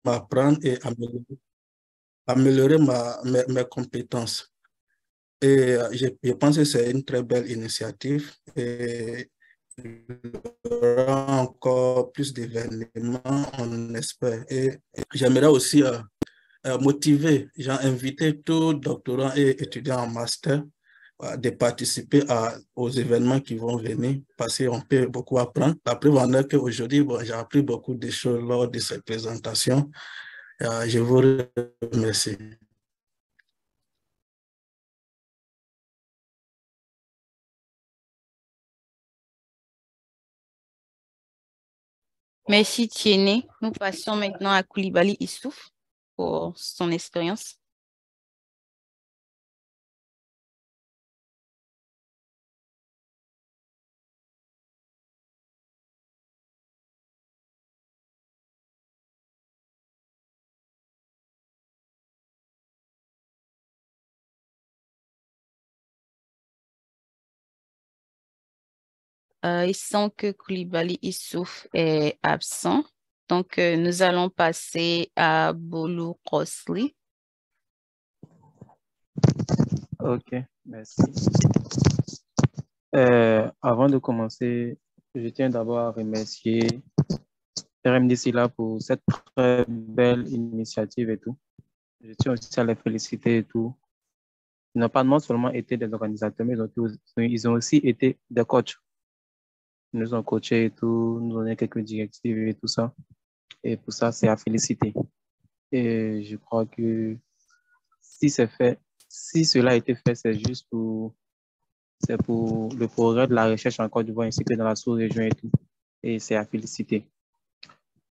m'apprendre et améliorer mes compétences. Et je pense que c'est une très belle initiative et il y aura encore plus d'événements, on espère. Et j'aimerais aussi motiver, inviter tous doctorants et étudiants en master de participer aux événements qui vont venir parce qu'on peut beaucoup apprendre. La preuve en est qu'aujourd'hui, j'ai appris beaucoup de choses lors de cette présentation. Je vous remercie. Merci Tiéné. Nous passons maintenant à Koulibaly Issouf pour son expérience. Il semble que Koulibaly Issouf est absent. Donc, nous allons passer à Bolu Rosli. Ok, merci. Avant de commencer, je tiens d'abord à remercier RMDC là pour cette très belle initiative et tout. Je tiens aussi à les féliciter et tout. Ils n'ont pas non seulement été des organisateurs, mais ils ont aussi été des coachs. Ils nous ont coachés et tout, nous ont donné quelques directives et tout ça. Et pour ça, c'est à féliciter. Et je crois que si cela a été fait, c'est pour le progrès de la recherche en Côte d'Ivoire ainsi que dans la sous-région et tout. Et c'est à féliciter.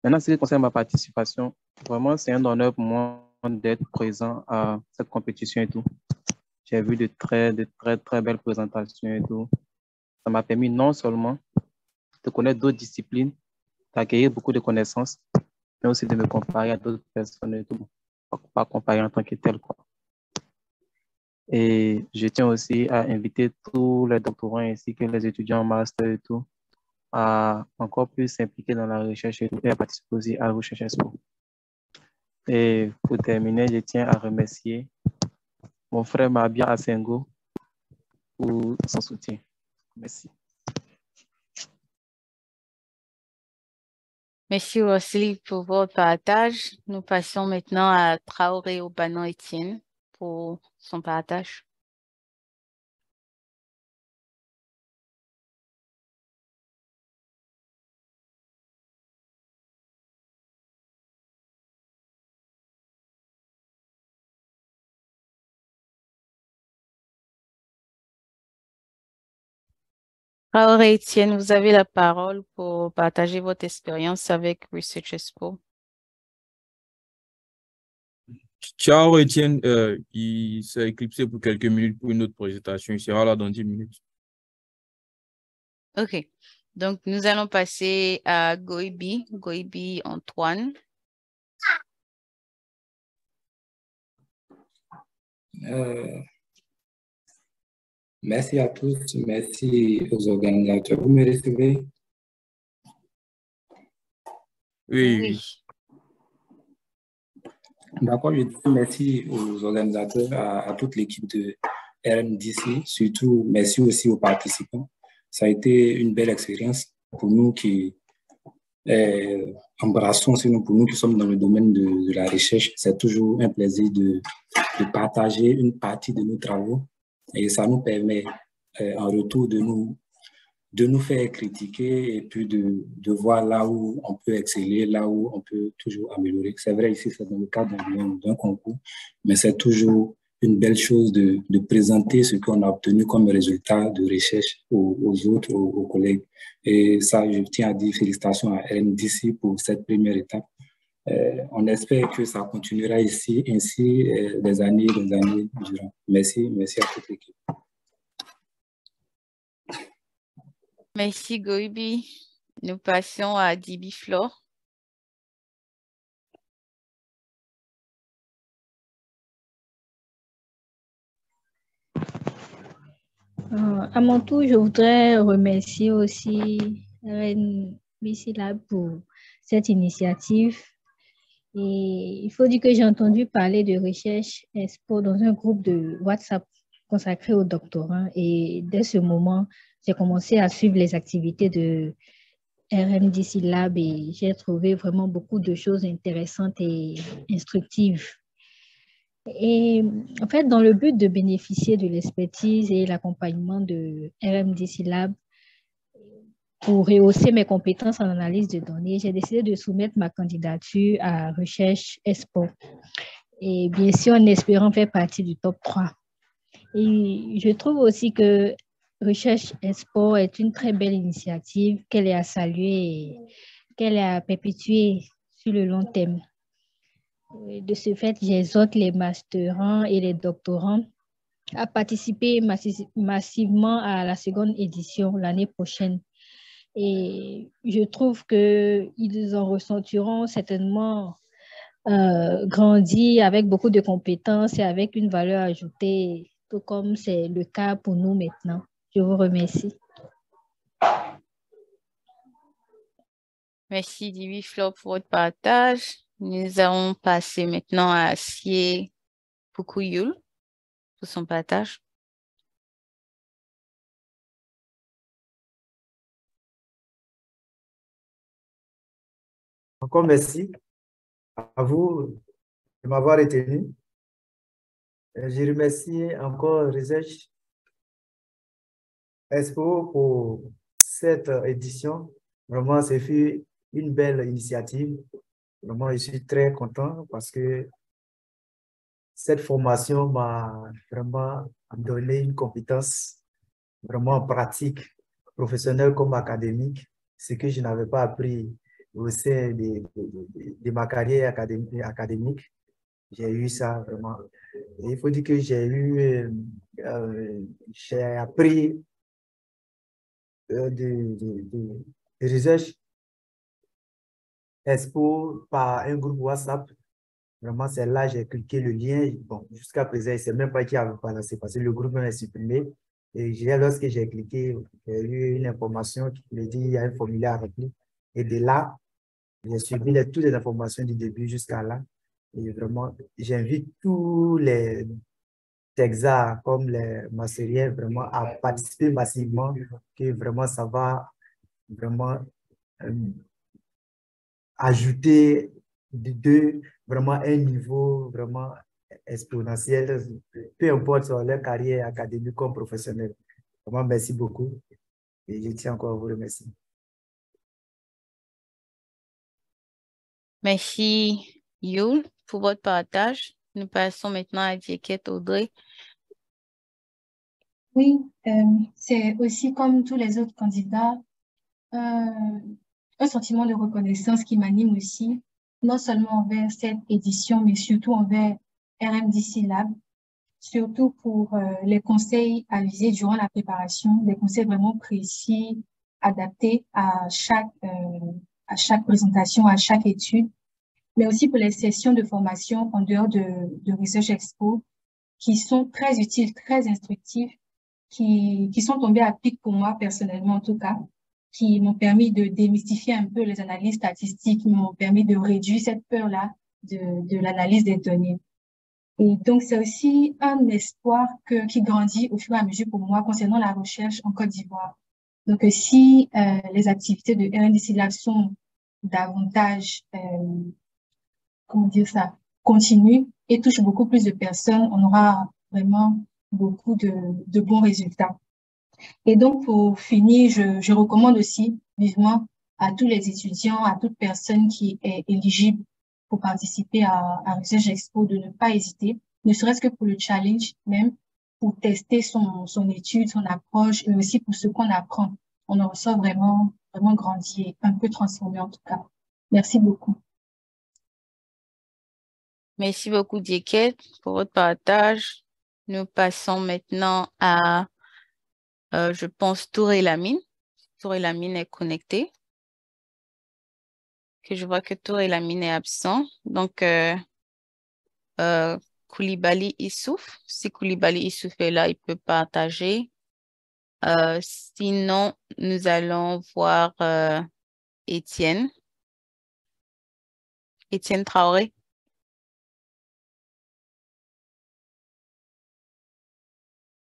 Maintenant, ce qui concerne ma participation, vraiment, c'est un honneur pour moi d'être présent à cette compétition et tout. J'ai vu de très belles présentations et tout. Ça m'a permis non seulement de connaître d'autres disciplines, d'acquérir beaucoup de connaissances, mais aussi de me comparer à d'autres personnes et tout. Pas comparer en tant que tel, quoi. Et je tiens aussi à inviter tous les doctorants ainsi que les étudiants en master et tout à encore plus s'impliquer dans la recherche et à participer aussi à la recherche expo. Et pour terminer, je tiens à remercier mon frère Mabia Asengo pour son soutien. Merci. Merci Rosli pour votre partage. Nous passons maintenant à Traoré Obanon Etienne pour son partage. Traoré Etienne, vous avez la parole pour partager votre expérience avec Research Expo. Ciao Étienne, il s'est éclipsé pour quelques minutes pour une autre présentation. Il sera là dans 10 minutes. OK. Donc, nous allons passer à Goibi Antoine. Merci à tous, merci aux organisateurs. Vous me recevez? Oui. D'accord, je dis merci aux organisateurs, à toute l'équipe de RMDC, surtout merci aussi aux participants. Ça a été une belle expérience pour nous qui embrassons, sinon pour nous qui sommes dans le domaine de la recherche. C'est toujours un plaisir de partager une partie de nos travaux et ça nous permet en retour de nous faire critiquer et puis de voir là où on peut exceller, là où on peut toujours améliorer. C'est vrai, ici, c'est dans le cadre d'un concours, mais c'est toujours une belle chose de présenter ce qu'on a obtenu comme résultat de recherche aux autres, aux collègues. Et ça, je tiens à dire félicitations à RMDC pour cette première étape. On espère que ça continuera ainsi des années durant. Merci à toute l'équipe. Merci Goibi. Nous passons à Dibi Flore. À mon tour, je voudrais remercier aussi RNBC Lab pour cette initiative Et il faut dire que j'ai entendu parler de Recherche Expo dans un groupe de WhatsApp consacré aux doctorants. Et dès ce moment, j'ai commencé à suivre les activités de RMDC Lab et j'ai trouvé vraiment beaucoup de choses intéressantes et instructives. Et en fait, dans le but de bénéficier de l'expertise et l'accompagnement de RMDC Lab, pour rehausser mes compétences en analyse de données, j'ai décidé de soumettre ma candidature à Recherche Expo. Et bien sûr, en espérant faire partie du top 3. Et je trouve aussi que Recherche Expo est une très belle initiative qu'elle est à saluer et qu'elle est à perpétuer sur le long terme. De ce fait, j'exhorte les masterants et les doctorants à participer massivement à la seconde édition l'année prochaine. Et je trouve qu'ils en ressentiront certainement grandi avec beaucoup de compétences et avec une valeur ajoutée, tout comme c'est le cas pour nous maintenant. Je vous remercie. Merci Divi-Flor pour votre partage. Nous allons passer maintenant à Sie Pukuyoul pour son partage. Encore merci à vous de m'avoir retenu. Je remercie encore Research Expo pour cette édition. Vraiment, c'est fut une belle initiative. Vraiment, je suis très content parce que cette formation m'a vraiment donné une compétence vraiment pratique, professionnelle comme académique, ce que je n'avais pas appris au sein de ma carrière académique. J'ai eu ça vraiment. Et il faut dire que j'ai appris de Research Expo par un groupe WhatsApp. Vraiment, c'est là que j'ai cliqué le lien. Bon, jusqu'à présent, je ne sais même pas qui avait balancé parce que le groupe est supprimé. Et lorsque j'ai cliqué, j'ai eu une information qui me dit qu'il y a un formulaire à remplir. Et de là, j'ai suivi toutes les informations du début jusqu'à là. Et vraiment, j'invite tous les Texas comme les Masseriens vraiment à participer massivement, que vraiment ça va vraiment ajouter vraiment un niveau vraiment exponentiel, peu importe sur leur carrière académique comme professionnelle. Vraiment, merci beaucoup et je tiens encore à vous remercier. Merci Youl pour votre partage. Nous passons maintenant à Dieket Audrey. Oui, c'est aussi comme tous les autres candidats, un sentiment de reconnaissance qui m'anime aussi, non seulement envers cette édition, mais surtout envers RMDC Lab, surtout pour les conseils avisés durant la préparation, des conseils vraiment précis, adaptés à chaque présentation, à chaque étude, mais aussi pour les sessions de formation en dehors de Research Expo, qui sont très utiles, très instructives, qui sont tombés à pic pour moi personnellement en tout cas, qui m'ont permis de démystifier un peu les analyses statistiques, qui m'ont permis de réduire cette peur-là de l'analyse des données. Et donc, c'est aussi un espoir qui grandit au fur et à mesure pour moi concernant la recherche en Côte d'Ivoire. Donc, si les activités de RNDC Lab sont davantage, comment dire ça, continues et touchent beaucoup plus de personnes, on aura vraiment beaucoup de bons résultats. Et donc, pour finir, je recommande aussi vivement à tous les étudiants, à toute personne qui est éligible pour participer à Research Expo de ne pas hésiter, ne serait-ce que pour le challenge même, pour tester son étude, son approche, mais aussi pour ce qu'on apprend. On en ressort vraiment grandi et un peu transformé en tout cas. Merci beaucoup. Merci beaucoup, Dieket, pour votre partage. Nous passons maintenant à, je pense, Touré Lamine. Touré Lamine est connecté. Que je vois que Touré Lamine est absent. Donc, Koulibaly Issouf. Si Koulibaly Issouf est là, il peut partager. Sinon, nous allons voir Étienne. Étienne Traoré.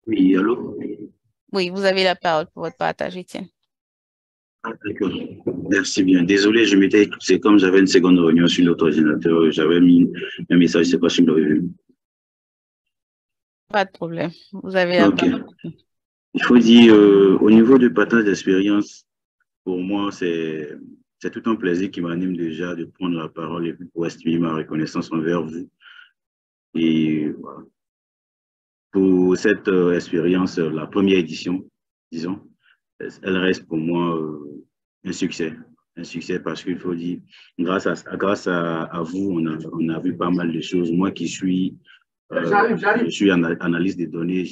Oui, allô? Oui, vous avez la parole pour votre partage, Étienne. Ah, d'accord. Merci bien. Désolé, c'est comme j'avais une seconde réunion sur l'autre ordinateur, j'avais mis un message, je ne sais pas si vous l'avez vu. Pas de problème. Vous avez la parole. Il faut dire, au niveau du partage d'expérience, pour moi, c'est tout un plaisir qui m'anime déjà de prendre la parole et pour exprimer ma reconnaissance envers vous. Et voilà. Pour cette expérience, la première édition, disons, elle reste pour moi un succès. Un succès parce qu'il faut dire, grâce à vous, on a vu pas mal de choses. Moi qui suis, je suis analyste des données,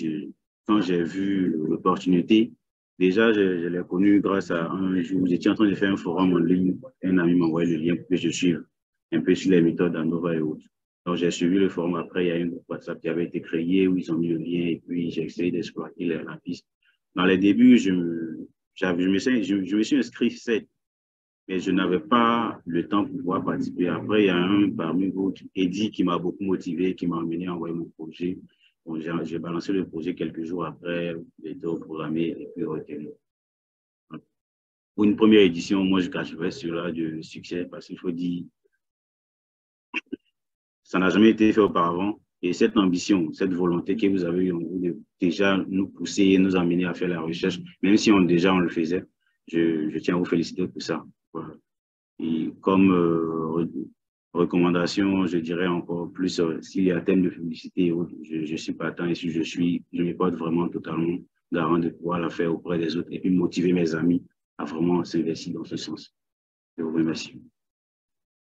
quand j'ai vu l'opportunité, déjà, je l'ai connu grâce à un jour, j'étais en train de faire un forum en ligne, un ami m'a envoyé le lien pour que je suive un peu sur les méthodes ANOVA et autres. Donc, j'ai suivi le forum. Après, il y a un groupe WhatsApp qui avait été créé où ils ont mis le lien et puis j'ai essayé d'exploiter la piste. Dans les débuts, je me suis inscrit, mais je n'avais pas le temps pour pouvoir participer. Après, il y a un parmi vous, Eddie, qui m'a beaucoup motivé, qui m'a amené à envoyer mon projet. Bon, j'ai balancé le projet quelques jours après, j'ai été programmé et puis retenu. Pour une première édition, moi, je cacherais sur là du succès parce qu'il faut dire, ça n'a jamais été fait auparavant. Et cette ambition, cette volonté que vous avez eue en vous de déjà nous pousser et nous amener à faire la recherche, même si on le faisait, je tiens à vous féliciter pour ça. Voilà. Et comme recommandation, je dirais encore plus, s'il y a thème de publicité, je suis partant et si je me porte vraiment totalement garant de pouvoir la faire auprès des autres et puis motiver mes amis à vraiment s'investir dans ce sens. Je vous remercie.